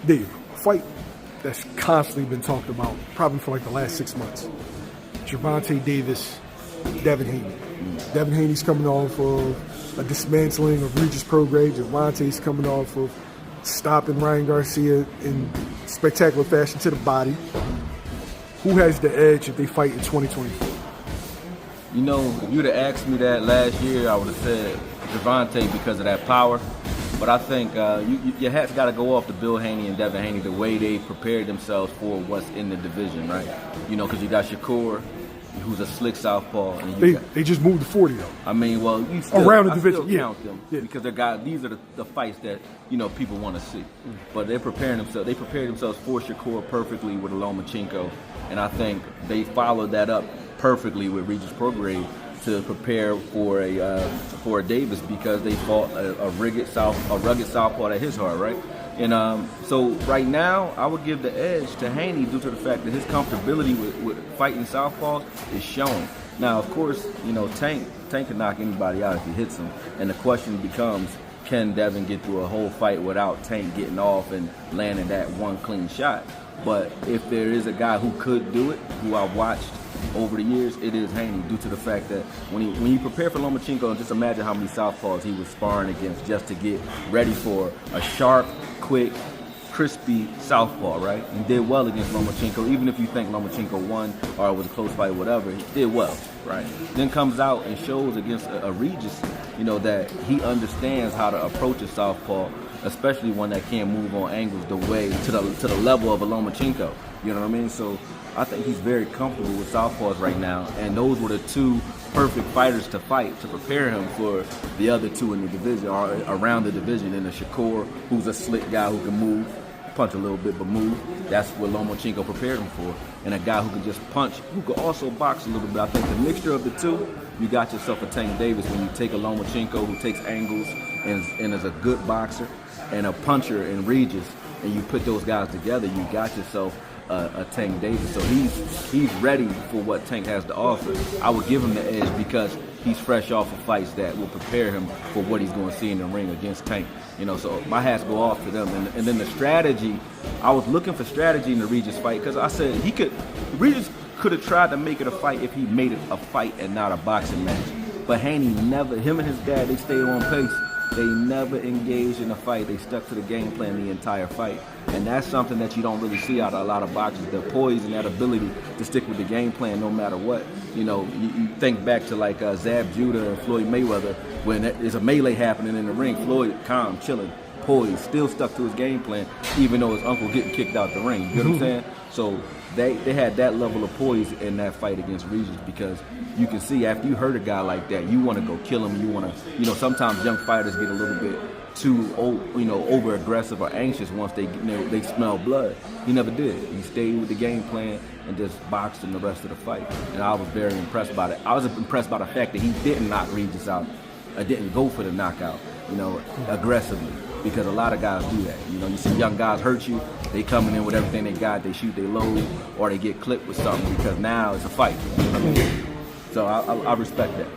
Dave, a fight that's constantly been talked about, probably for like the last 6 months. Gervonta Davis, Devin Haney. Devin Haney's coming off of a dismantling of Regis Prograis. Gervonta's coming off of stopping Ryan Garcia in spectacular fashion to the body. Who has the edge if they fight in 2024? You know, if you'd have asked me that last year, I would have said Gervonta because of that power. But I think your hat's got to go off to Bill Haney and Devin Haney, the way they prepared themselves for what's in the division, right? You know, because you got Shakur, who's a slick southpaw. And they just moved to 40, though. I mean, well, you still, around the division, still count them because these are the fights that, you know, people want to see. But they're preparing themselves. They prepared themselves for Shakur perfectly with Lomachenko, and I think they followed that up perfectly with Regis Prograis to prepare for a Davis, because they fought a rugged southpaw at his heart, right? And so right now, I would give the edge to Haney due to the fact that his comfortability with fighting southpaws is showing. Now, of course, you know, Tank can knock anybody out if he hits him, and the question becomes, can Devin get through a whole fight without Tank getting off and landing that one clean shot? But if there is a guy who could do it, who I've watched over the years, it is Haney, due to the fact that when you prepare for Lomachenko, just imagine how many southpaws he was sparring against just to get ready for a sharp, quick, crispy southpaw, right? He did well against Lomachenko, even if you think Lomachenko won or it was a close fight, whatever, he did well, right? Then comes out and shows against a Regis, you know, that he understands how to approach a southpaw, especially one that can't move on angles the way to the level of a Lomachenko. You know what I mean? So I think he's very comfortable with southpaws right now, and those were the two perfect fighters to fight to prepare him for the other two in the division, or around the division. And a Shakur, who's a slick guy who can move, punch a little bit but move. That's what Lomachenko prepared him for. And a guy who can just punch, who could also box a little bit. I think the mixture of the two, you got yourself a Tank Davis when you take a Lomachenko who takes angles and is a good boxer, and a puncher in Regis, and you put those guys together, you got yourself a Tank Davis. So he's ready for what Tank has to offer. I would give him the edge because he's fresh off of fights that will prepare him for what he's going to see in the ring against Tank. You know, so my hats go off to them. And then the strategy, I was looking for strategy in the Regis fight, because I said Regis could have tried to make it a fight if he made it a fight and not a boxing match. But Haney never, him and his dad, they stayed on pace. They never engaged in a fight. They stuck to the game plan the entire fight. And that's something that you don't really see out of a lot of boxers, the poise and that ability to stick with the game plan no matter what. You know, you think back to like Zab Judah and Floyd Mayweather, when there's a melee happening in the ring, Floyd calm, chilling, poised, still stuck to his game plan, even though his uncle getting kicked out the ring. You know what I'm saying? So they had that level of poise in that fight against Regis, because you can see after you hurt a guy like that, you want to go kill him. You want to, you know, sometimes young fighters get a little bit too, over aggressive or anxious once they smell blood. He never did. He stayed with the game plan and just boxed him the rest of the fight. And I was very impressed by it. I was impressed by the fact that he didn't knock Regis out, or didn't go for the knockout, aggressively. Because a lot of guys do that. You know, you see young guys hurt you, they coming in with everything they got, they shoot, they load, or they get clipped with something because now it's a fight. You know what I mean? So I respect that.